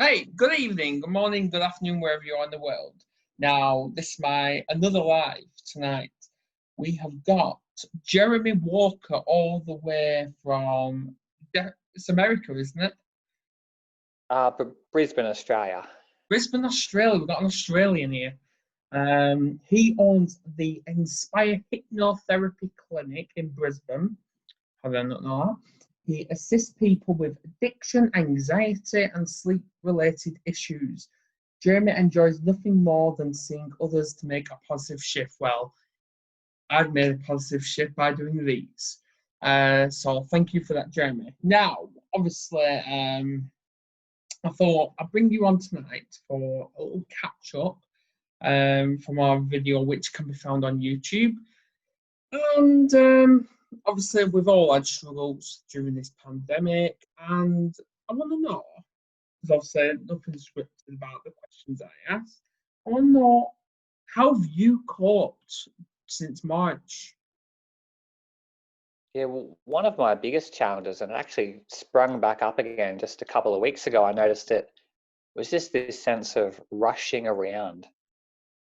Hey, good evening, good morning, good afternoon, wherever you are in the world. Now, this is my another live tonight. We have got Jeremy Walker all the way from it's America, isn't it? Brisbane, Australia. Brisbane, Australia. We've got an Australian here. He owns the Inspire Hypnotherapy Clinic in Brisbane. How did I not know that? He assists people with addiction, anxiety, and sleep-related issues. Jeremy enjoys nothing more than seeing others to make a positive shift. Well, I've made a positive shift by doing these. So thank you for that, Jeremy. Now, obviously, I thought I'd bring you on tonight for a little catch-up from our video, which can be found on YouTube. And obviously, we've all had struggles during this pandemic, and I want to know, because obviously nothing's scripted about the questions I ask. I want to know, how have you coped since March? Yeah, well, one of my biggest challenges, and it actually sprung back up again just a couple of weeks ago, I noticed it, was just this sense of rushing around,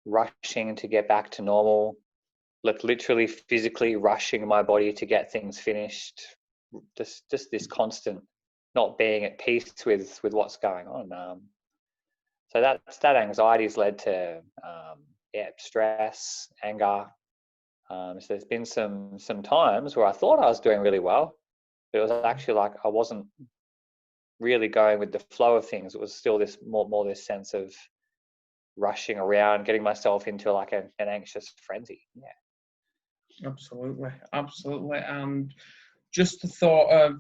rushing to get back to normal, like literally physically rushing my body to get things finished, just this constant not being at peace with what's going on. So that anxiety's led to stress, anger. So there's been some times where I thought I was doing really well, but it was actually like I wasn't really going with the flow of things. It was still this more this sense of rushing around, getting myself into like an anxious frenzy. Yeah. Absolutely. And just the thought of,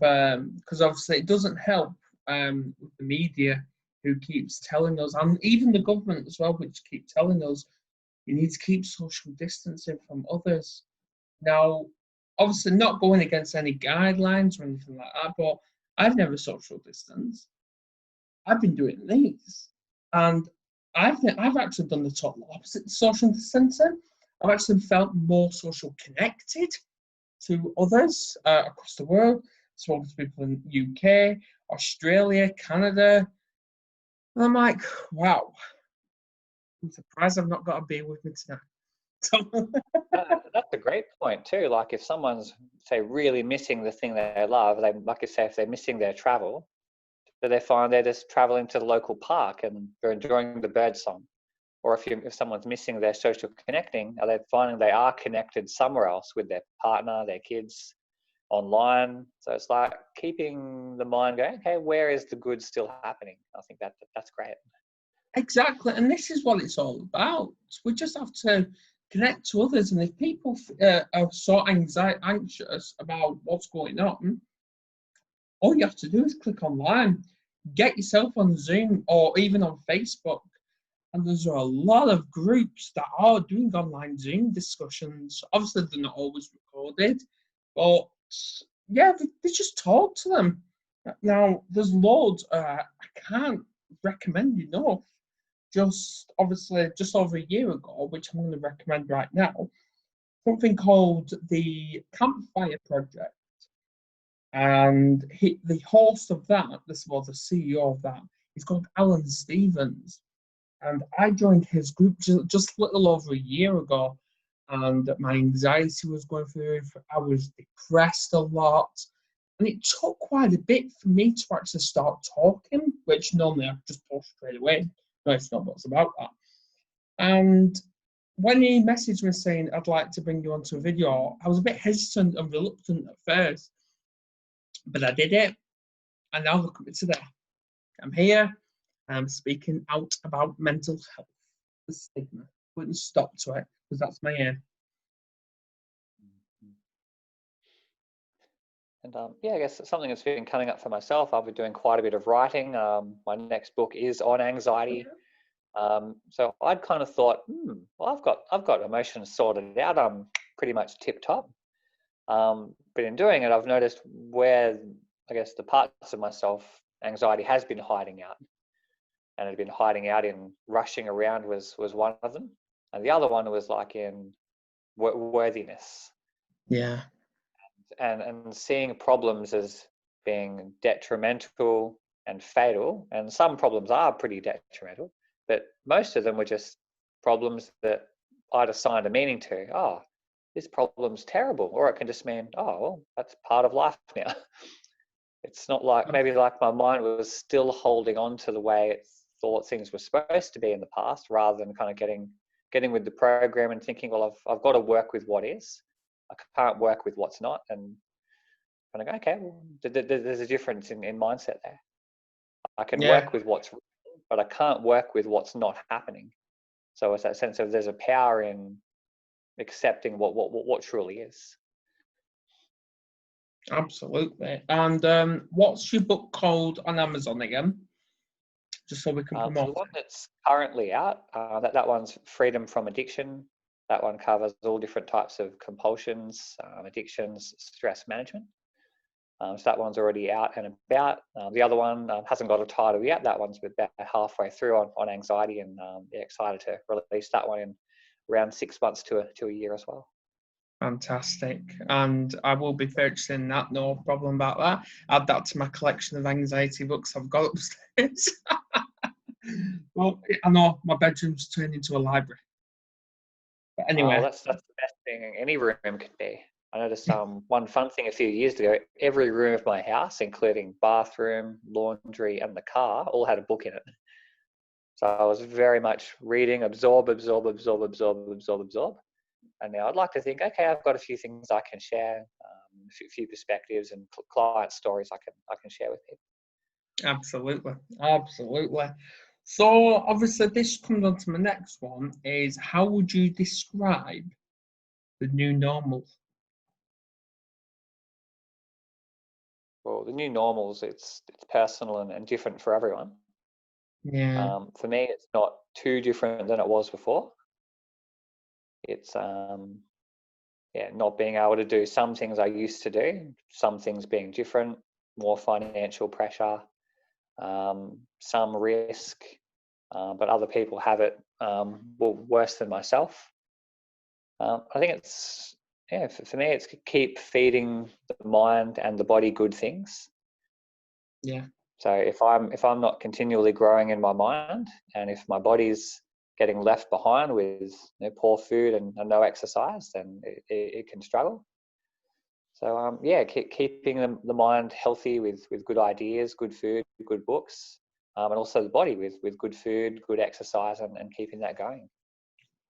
because obviously it doesn't help with the media who keeps telling us, and even the government as well, which keep telling us you need to keep social distancing from others. Now, obviously not going against any guidelines or anything like that, but I've never social distanced. I've been doing these. And I've actually done the total opposite of social distancing. I've actually felt more social connected to others across the world. Spoken to people in UK, Australia, Canada. And I'm like, wow, I'm surprised I've not got a beer with me tonight. That's a great point too. Like if someone's say really missing the thing they love, they like you say if they're missing their travel, do they find they're just traveling to the local park and they're enjoying the bird song? Or if someone's missing their social connecting, are they finding they are connected somewhere else with their partner, their kids, online? So it's like keeping the mind going, okay, where is the good still happening? I think that's great. Exactly, and this is what it's all about. We just have to connect to others, and if people are so anxious about what's going on, all you have to do is click online, get yourself on Zoom or even on Facebook, and there's a lot of groups that are doing online Zoom discussions. Obviously, they're not always recorded, but yeah, they just talk to them. Now, there's loads. I can't recommend enough. Just obviously, just over a year ago, which I'm going to recommend right now, something called the Campfire Project. And the host of that, this was the CEO of that, he's called Alan Stevens. And I joined his group just a little over a year ago. And my anxiety was going through, I was depressed a lot. And it took quite a bit for me to actually start talking, which normally I just talk straight away. No, it's not what's about that. And when he messaged me saying, I'd like to bring you onto a video, I was a bit hesitant and reluctant at first. But I did it. And now look at me today. I'm here. I'm speaking out about mental health, the stigma. Putting stop to it, because that's my aim. And I guess something that's been coming up for myself. I've been doing quite a bit of writing. My next book is on anxiety. So I'd kind of thought, well, I've got emotions sorted out. I'm pretty much tip top. But in doing it, I've noticed where I guess the parts of myself anxiety has been hiding out, and it had been hiding out in rushing around was one of them, and the other one was like in worthiness. Yeah. And seeing problems as being detrimental and fatal, and some problems are pretty detrimental, but most of them were just problems that I'd assigned a meaning to. Oh, this problem's terrible, or it can just mean, oh, well, that's part of life now. It's not like, maybe like my mind was still holding on to the way it thought things were supposed to be in the past, rather than kind of getting with the program and thinking, well, I've got to work with what is. I can't work with what's not. And kind of go, okay, well, there's a difference in mindset there. I can work with what's real, but I can't work with what's not happening. So it's that sense of there's a power in accepting what truly is. Absolutely. And what's your book called on Amazon again? Just so we can promote so the one that's currently out, that one's Freedom from Addiction. That one covers all different types of compulsions, addictions, stress management. So that one's already out and about. The other one hasn't got a title yet. That one's about halfway through on anxiety, and excited to release that one in around 6 months to a year as well. Fantastic. And I will be purchasing that, no problem about that. Add that to my collection of anxiety books I've got upstairs. Well, I know my bedroom's turned into a library. But anyway. That's the best thing any room could be. I noticed one fun thing a few years ago, every room of my house, including bathroom, laundry, and the car, all had a book in it. So I was very much reading, absorb. And now I'd like to think, okay, I've got a few things I can share, a few perspectives and client stories I can share with people. Absolutely. So obviously this comes on to my next one, is how would you describe the new normal? Well, the new normals, it's personal and different for everyone. Yeah. For me, it's not too different than it was before. It's not being able to do some things I used to do, some things being different, more financial pressure, some risk, but other people have it worse than myself. I think it's for me, it's keep feeding the mind and the body good things. Yeah. So if I'm not continually growing in my mind, and if my body's getting left behind with poor food and no exercise, then it can struggle. So keeping the mind healthy with good ideas, good food, good books, and also the body with good food, good exercise, and keeping that going.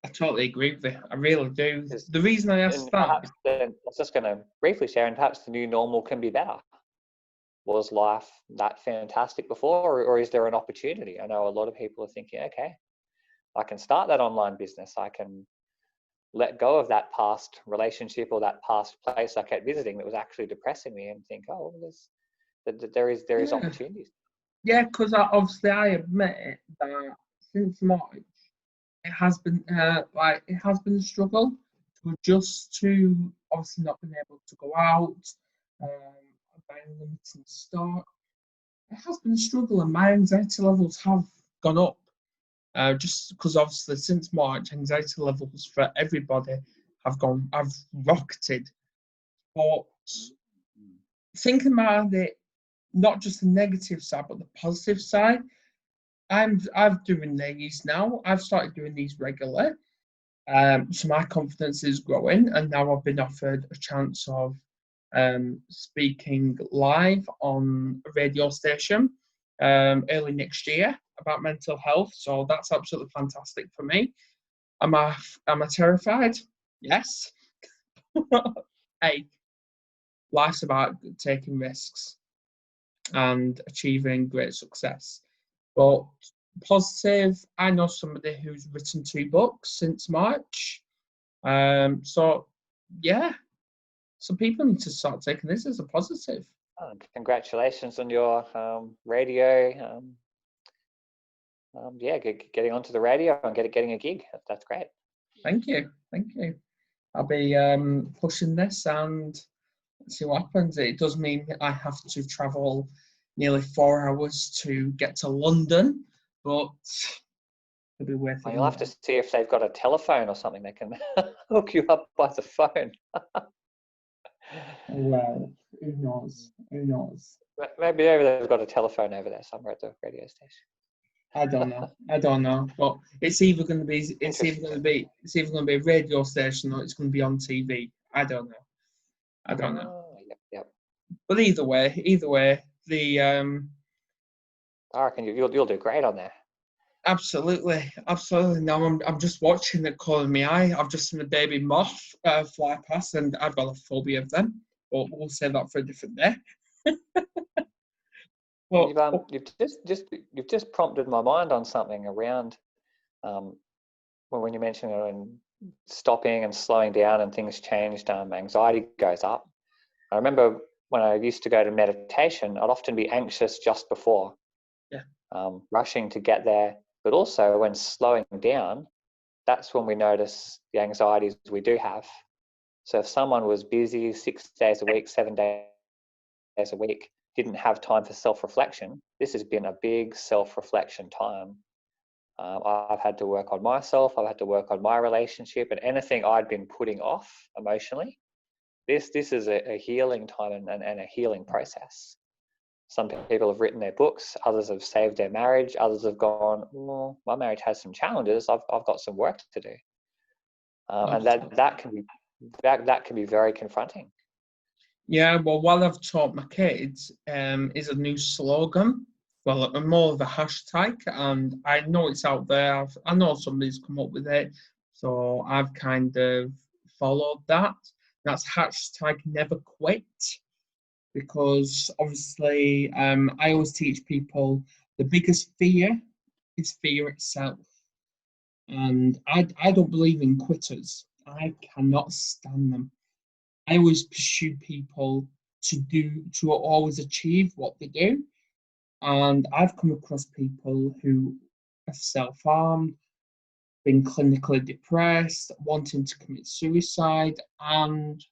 I totally agree with you. I really do. The reason I asked that, I was just going to briefly share, and perhaps the new normal can be better. Was life that fantastic before, or is there an opportunity? I know a lot of people are thinking, okay, I can start that online business. I can let go of that past relationship or that past place I kept visiting that was actually depressing me, and think, oh, there is opportunities. Yeah, because obviously I admit that since March, it has been a struggle to adjust to obviously not being able to go out, buying limited stock. It has been a struggle, and my anxiety levels have gone up. Just because obviously since March, anxiety levels for everybody have rocketed. But thinking about it, not just the negative side, but the positive side, I've doing these now. I've started doing these regularly. So my confidence is growing, and now I've been offered a chance of speaking live on a radio station early next year about mental health. So that's absolutely fantastic for me. Am I terrified? Yes. Hey, life's about taking risks and achieving great success. But positive, I know somebody who's written 2 books since March. So people need to start taking this as a positive. Congratulations on your radio. Getting onto the radio and getting a gig. That's great. Thank you. I'll be pushing this and see what happens. It does mean I have to travel nearly 4 hours to get to London, but it'll be worth it. You'll have to see if they've got a telephone or something that can hook you up by the phone. Well, who knows? Who knows? Maybe they've got a telephone over there somewhere at the radio station. I don't know. I don't know. But it's either going to be a radio station or it's going to be on TV. I don't know. I don't know. Oh, yep. But either way, the I reckon you'll do great on there. absolutely. Now I'm just watching it calling me eye. I've just seen a baby moth fly past, and I've got a phobia of them. But we'll save that for a different day. Well, You've just prompted my mind on something around when you mentioned it and stopping and slowing down and things changed. Anxiety goes up. I remember when I used to go to meditation, I'd often be anxious just before, rushing to get there. But also when slowing down, that's when we notice the anxieties we do have. So if someone was busy 6 days a week, 7 days a week, didn't have time for self-reflection, this has been a big self-reflection time. I've had to work on myself. I've had to work on my relationship, and anything I'd been putting off emotionally. This is a healing time and a healing process. Some people have written their books. Others have saved their marriage. Others have gone, well, my marriage has some challenges. I've got some work to do, and that can be very confronting. Yeah, well, what I've taught my kids is a new slogan. Well, more of a hashtag, and I know it's out there. I know somebody's come up with it, so I've kind of followed that. That's hashtag never quit, because obviously I always teach people the biggest fear is fear itself. And I don't believe in quitters. I cannot stand them. I always pursue people to always achieve what they do. And I've come across people who have self-harmed, been clinically depressed, wanting to commit suicide. And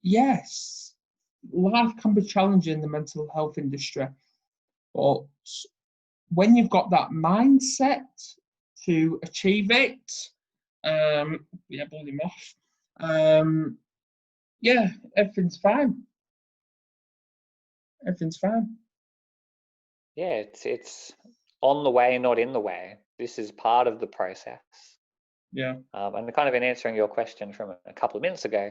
yes, life can be challenging in the mental health industry. But when you've got that mindset to achieve it, bloody moth. Yeah, everything's fine. Everything's fine. Yeah, it's on the way, not in the way. This is part of the process. Yeah. And kind of in answering your question from a couple of minutes ago,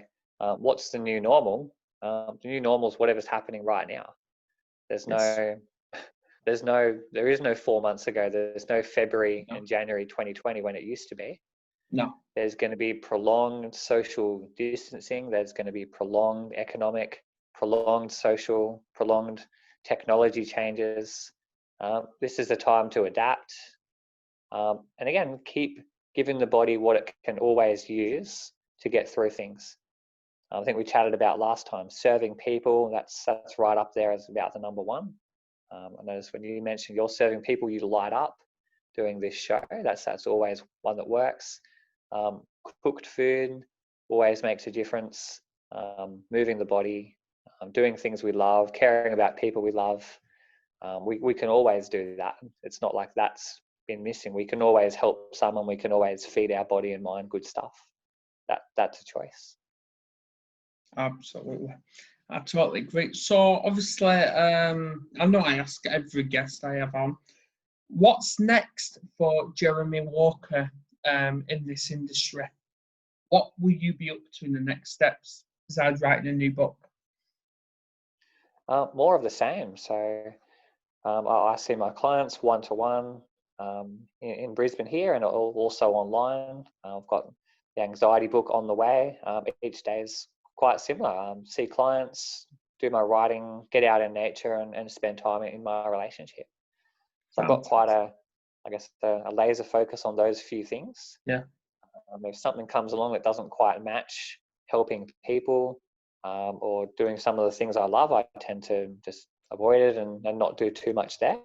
what's the new normal? The new normal is whatever's happening right now. There is no 4 months ago. There's no February and January 2020 when it used to be. No. There's going to be prolonged social distancing. There's going to be prolonged economic, prolonged social, prolonged technology changes. This is the time to adapt. And again, keep giving the body what it can always use to get through things. I think we chatted about last time, serving people, that's right up there as about the number one. I noticed when you mentioned you're serving people, you light up doing this show. That's always one that works. Cooked food always makes a difference. Moving the body, doing things we love, caring about people we love. We can always do that. It's not like that's been missing. We can always help someone. We can always feed our body and mind good stuff. That's a choice. Absolutely. I totally agree. So obviously, I know I ask every guest I have on, what's next for Jeremy Walker in this industry? What will you be up to in the next steps besides writing a new book? More of the same. So I see my clients one-to-one in Brisbane here, and also online. I've got the anxiety book on the way. Each day is quite similar. See clients, do my writing, get out in nature, and spend time in my relationship. So I've got quite a laser focus on those few things. Yeah. If something comes along that doesn't quite match helping people or doing some of the things I love, I tend to just avoid it and not do too much there.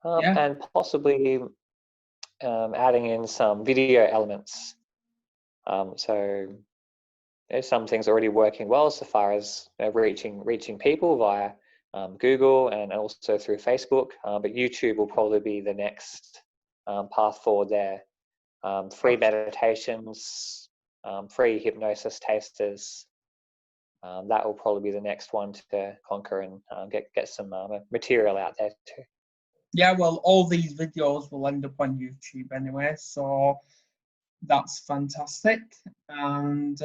And possibly adding in some video elements. So there's some things already working well so far as reaching people via Google and also through Facebook, but YouTube will probably be the next path forward there. Free meditations, free hypnosis tasters. That will probably be the next one to conquer and get some material out there too. Yeah, well, all these videos will end up on YouTube anyway, so that's fantastic. And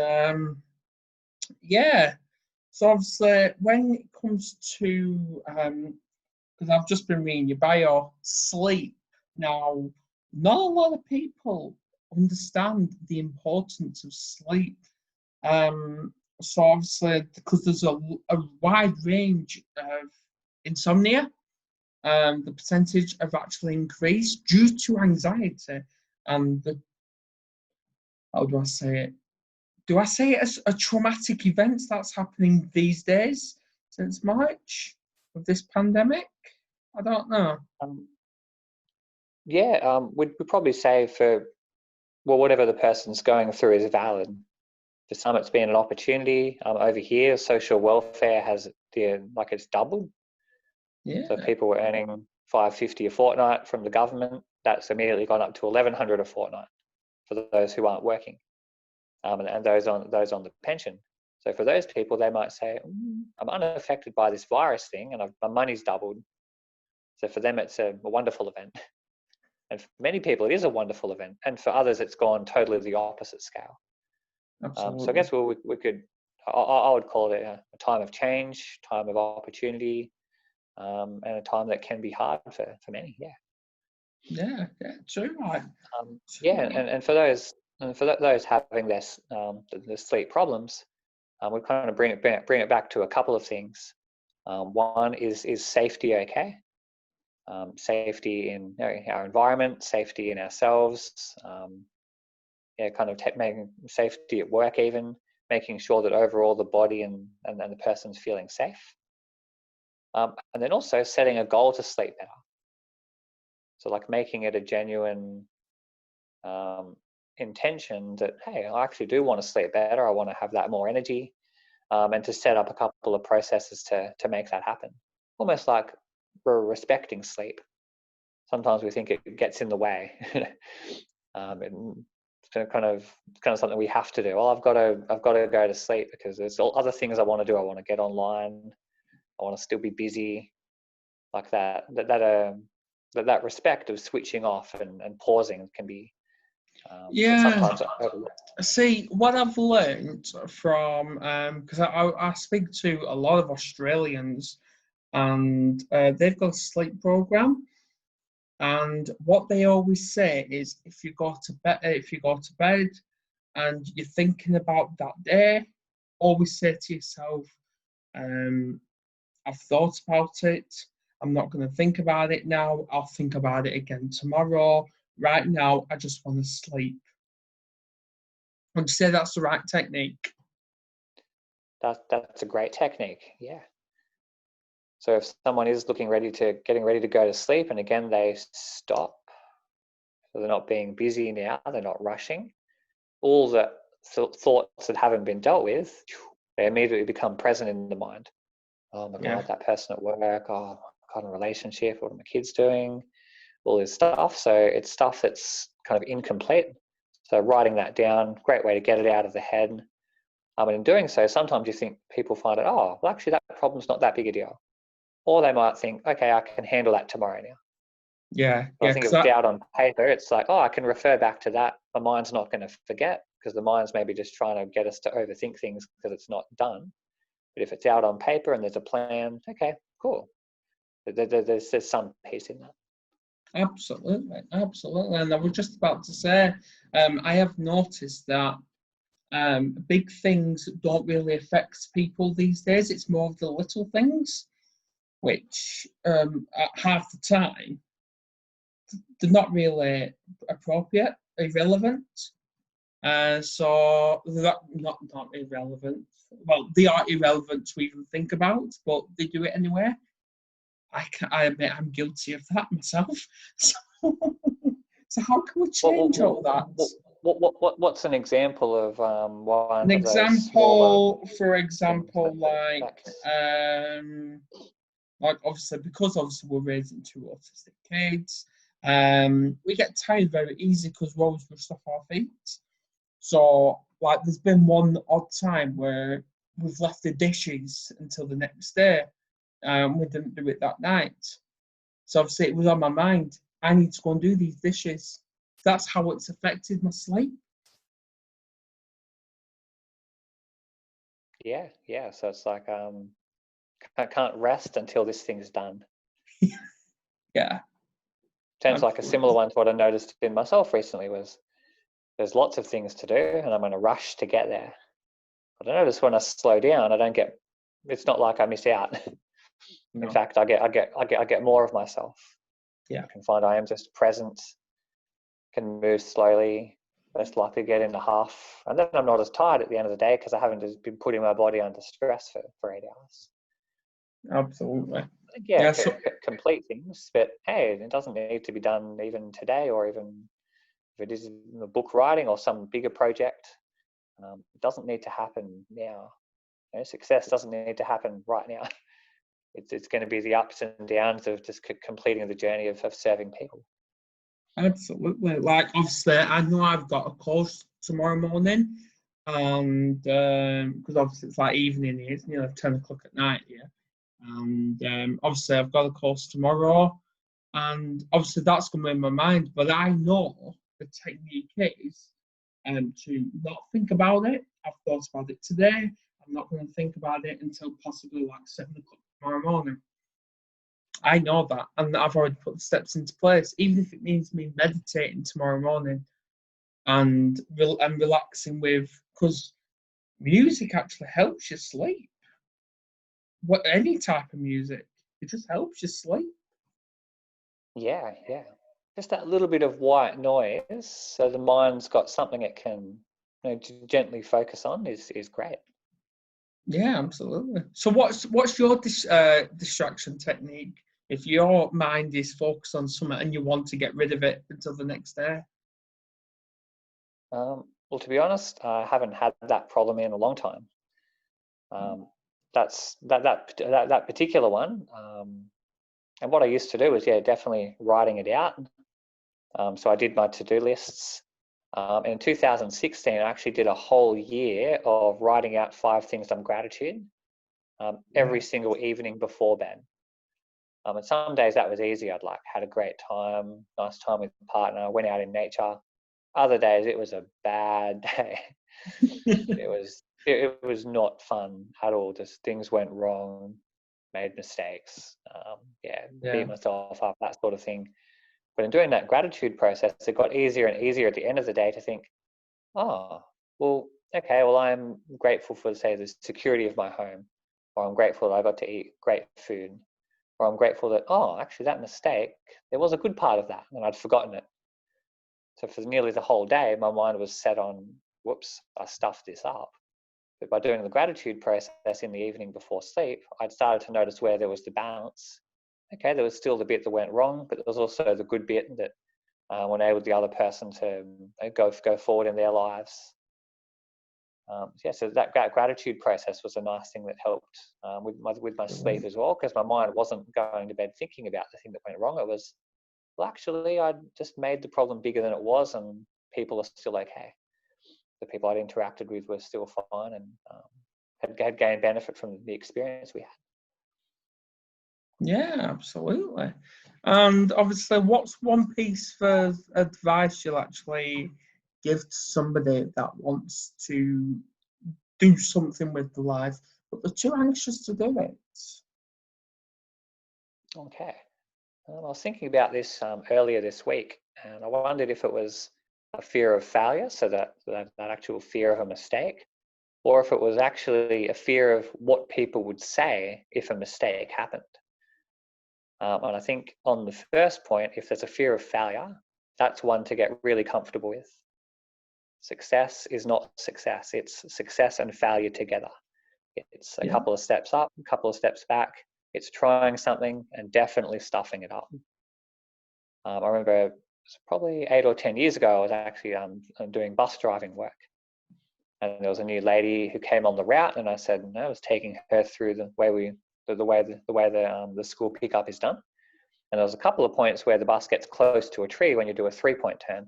yeah, so obviously when it comes to, because I've just been reading your bio, sleep. Now, not a lot of people understand the importance of sleep. So obviously, because there's a wide range of insomnia, the percentage have actually increased due to anxiety and the, how do I say it? Do I say it as a traumatic event that's happening these days since March of this pandemic? I don't know. We'd probably say whatever the person's going through is valid. For some, it's been an opportunity. Over here, social welfare has it's doubled. Yeah. So people were earning $550 a fortnight from the government. That's immediately gone up to $1,100 a fortnight for those who aren't working, and those on the pension. So for those people, they might say, "I'm unaffected by this virus thing, and my money's doubled." So for them, it's a wonderful event. And for many people, it is a wonderful event. And for others, it's gone totally the opposite scale. Absolutely. So I guess we could, I would call it a time of change, time of opportunity, and a time that can be hard for many. Yeah, true, right. And for those having this the sleep problems, we kind of bring it back to a couple of things. One is safety okay? Safety in our environment, safety in ourselves, making safety at work, even making sure that overall the body and the person's feeling safe. And then also setting a goal to sleep better. So like making it a genuine intention that, hey, I actually do want to sleep better. I want to have that more energy, and to set up a couple of processes to make that happen. Almost like we're respecting sleep. Sometimes we think it gets in the way. It's kind of something we have to do. Well, I've got to go to sleep because there's all other things I want to do. I want to get online. I want to still be busy, like that. That respect of switching off and pausing can be sometimes overlooked. See, what I've learned from, because I speak to a lot of Australians, and they've got a sleep program, and what they always say is, if you go to bed and you're thinking about that day, always say to yourself, I've thought about it. I'm not going to think about it now. I'll think about it again tomorrow. Right now, I just want to sleep. Would you say that's the right technique? That's a great technique. Yeah. So if someone is getting ready to go to sleep, and again they stop, so they're not being busy now, they're not rushing. All the thoughts that haven't been dealt with, they immediately become present in the mind. Oh my God, that person at work. Oh, I've got a relationship. What are my kids doing? All this stuff. So it's stuff that's kind of incomplete. So writing that down, great way to get it out of the head. And in doing so, sometimes you think people find it, oh, well, actually that problem's not that big a deal. Or they might think, okay, I can handle that tomorrow now. Yeah. I think if it's out on paper, it's like, oh, I can refer back to that. My mind's not going to forget, because the mind's maybe just trying to get us to overthink things because it's not done. But if it's out on paper and there's a plan, okay, cool. There's some peace in that. Absolutely. And I was just about to say, I have noticed that big things don't really affect people these days. It's more of the little things, which at half the time, they're not really appropriate, irrelevant. So they're not irrelevant. Well, they are irrelevant to even think about, but they do it anyway. I admit I'm guilty of that myself. So how can we change all that? What's an example of one? An example, for example, like obviously, because obviously we're raising two autistic kids, we get tired very easy because we're always rushed off our feet. So, like, there's been one odd time where we've left the dishes until the next day. We didn't do it that night. So obviously it was on my mind. I need to go and do these dishes. That's how it's affected my sleep. Yeah, yeah. So it's like I can't rest until this thing's done. Yeah. Sounds like a similar one to what I noticed in myself recently was there's lots of things to do and I'm in a rush to get there. But I notice when I slow down, I don't get, it's not like I miss out. No. In fact, I get more of myself. Yeah. I can find I am just present, can move slowly, less likely to get into half. And then I'm not as tired at the end of the day because I haven't just been putting my body under stress for 8 hours. Absolutely. Yeah, complete things, but hey, it doesn't need to be done even today, or even if it is a book writing or some bigger project. It doesn't need to happen now. You know, success doesn't need to happen right now. It's going to be the ups and downs of just completing the journey of serving people. Absolutely. Like, obviously, I know I've got a course tomorrow morning, and because obviously it's like evening here, it's nearly 10 o'clock at night here. And obviously, I've got a course tomorrow, and obviously, that's going to be in my mind. But I know the technique is to not think about it. I've thought about it today. I'm not going to think about it until possibly like 7 o'clock tomorrow morning. I know that, and I've already put the steps into place, even if it means me meditating tomorrow morning and relaxing with, because music actually helps you sleep. Any type of music, it just helps you sleep. Yeah, yeah. Just that little bit of white noise, so the mind's got something it can, you know, gently focus on is great. Yeah, absolutely. So what's your distraction technique if your mind is focused on something and you want to get rid of it until the next day? Well, to be honest, I haven't had that problem in a long time. That's that particular one. And what I used to do was, yeah, definitely writing it out. So I did my to-do lists. In 2016, I actually did a whole year of writing out 5 things I'm gratitude every single evening before bed. And some days that was easy. I'd had a great time, nice time with my partner, went out in nature. Other days it was a bad day. it was not fun at all. Just things went wrong, made mistakes. Beat myself up, that sort of thing. But in doing that gratitude process, it got easier and easier at the end of the day to think, oh, well, okay, well, I'm grateful for, say, the security of my home, or I'm grateful that I got to eat great food, or I'm grateful that, oh, actually, that mistake, there was a good part of that, and I'd forgotten it. So for nearly the whole day, my mind was set on, whoops, I stuffed this up. But by doing the gratitude process in the evening before sleep, I'd started to notice where there was the balance. Okay, there was still the bit that went wrong, but there was also the good bit that enabled the other person to go forward in their lives. So that gratitude process was a nice thing that helped with my sleep as well, because my mind wasn't going to bed thinking about the thing that went wrong. It was, well, actually, I just made the problem bigger than it was, and people are still okay. The people I'd interacted with were still fine, and had gained benefit from the experience we had. Yeah, absolutely. And obviously, what's one piece of advice you'll actually give to somebody that wants to do something with their life, but they're too anxious to do it? Okay. I was thinking about this earlier this week, and I wondered if it was a fear of failure, so that actual fear of a mistake, or if it was actually a fear of what people would say if a mistake happened. And I think on the first point, if there's a fear of failure, that's one to get really comfortable with. Success is not success. It's success and failure together. It's a couple of steps up, a couple of steps back. It's trying something and definitely stuffing it up. I remember it was probably 8 or 10 years ago, I was actually doing bus driving work. And there was a new lady who came on the route, and I said, no, I was taking her through the way the school pickup is done. And there was a couple of points where the bus gets close to a tree when you do a 3-point turn.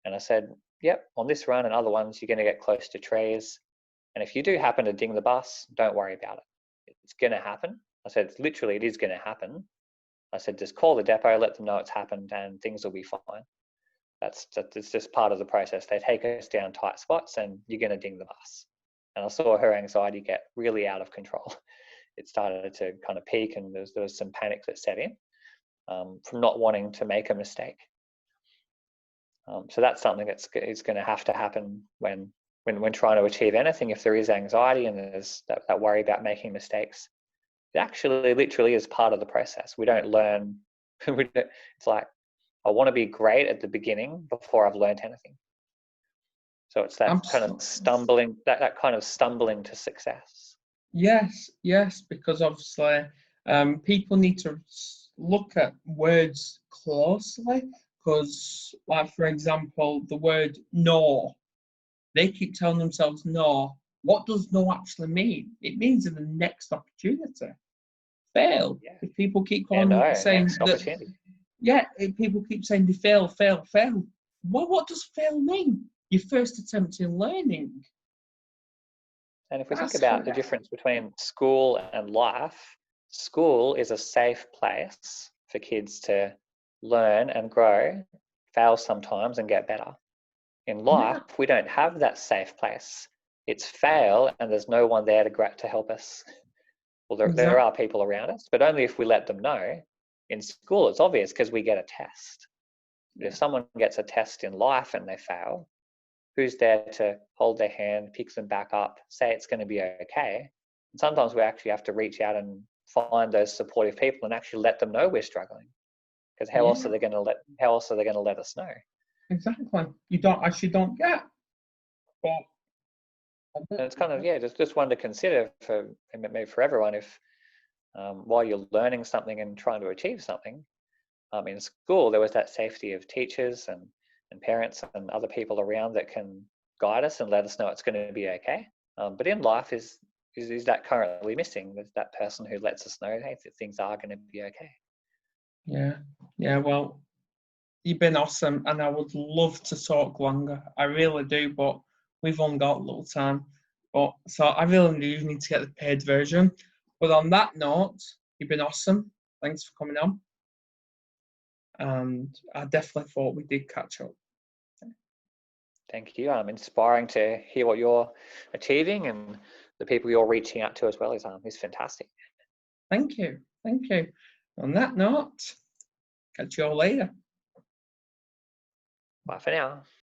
And I said, yep, on this run and other ones, you're going to get close to trees. And if you do happen to ding the bus, don't worry about it. It's going to happen. I said, literally, it is going to happen. I said, just call the depot, let them know it's happened, and things will be fine. It's just part of the process. They take us down tight spots and you're going to ding the bus. And I saw her anxiety get really out of control. It started to kind of peak, and there was some panic that set in from not wanting to make a mistake. So that's something that's going to have to happen when trying to achieve anything. If there is anxiety and there's that worry about making mistakes, it actually literally is part of the process. We don't learn. It's like, I want to be great at the beginning before I've learned anything. So it's that kind of stumbling, that kind of stumbling to success. Yes, because obviously people need to look at words closely, because, like, for example, the word no, they keep telling themselves no. What does no actually mean? It means in the next opportunity. Fail. Yeah. If people keep saying that, if people keep saying they fail. Well, what does fail mean? Your first attempt in learning. And if we think about the difference between school and life, school is a safe place for kids to learn and grow, fail sometimes and get better. In life, we don't have that safe place. It's fail and there's no one there to help us. Well, there are people around us, but only if we let them know. In school, it's obvious because we get a test. But if someone gets a test in life and they fail, who's there to hold their hand, pick them back up, say it's going to be okay? And sometimes we actually have to reach out and find those supportive people and actually let them know we're struggling. Because how else are they going to let us know? Exactly. You don't get. But and it's kind of just one to consider for everyone. If while you're learning something and trying to achieve something, in school there was that safety of teachers and parents and other people around that can guide us and let us know it's going to be okay. But in life, is that currently missing? There's that person who lets us know, hey, things are going to be okay. Yeah. Well, you've been awesome, and I would love to talk longer. I really do, but we've only got a little time. So I really do need to get the paid version. But on that note, you've been awesome. Thanks for coming on. And I definitely thought we did catch up. Thank you. Inspiring to hear what you're achieving, and the people you're reaching out to as well is fantastic. Thank you. On that note, catch you all later. Bye for now.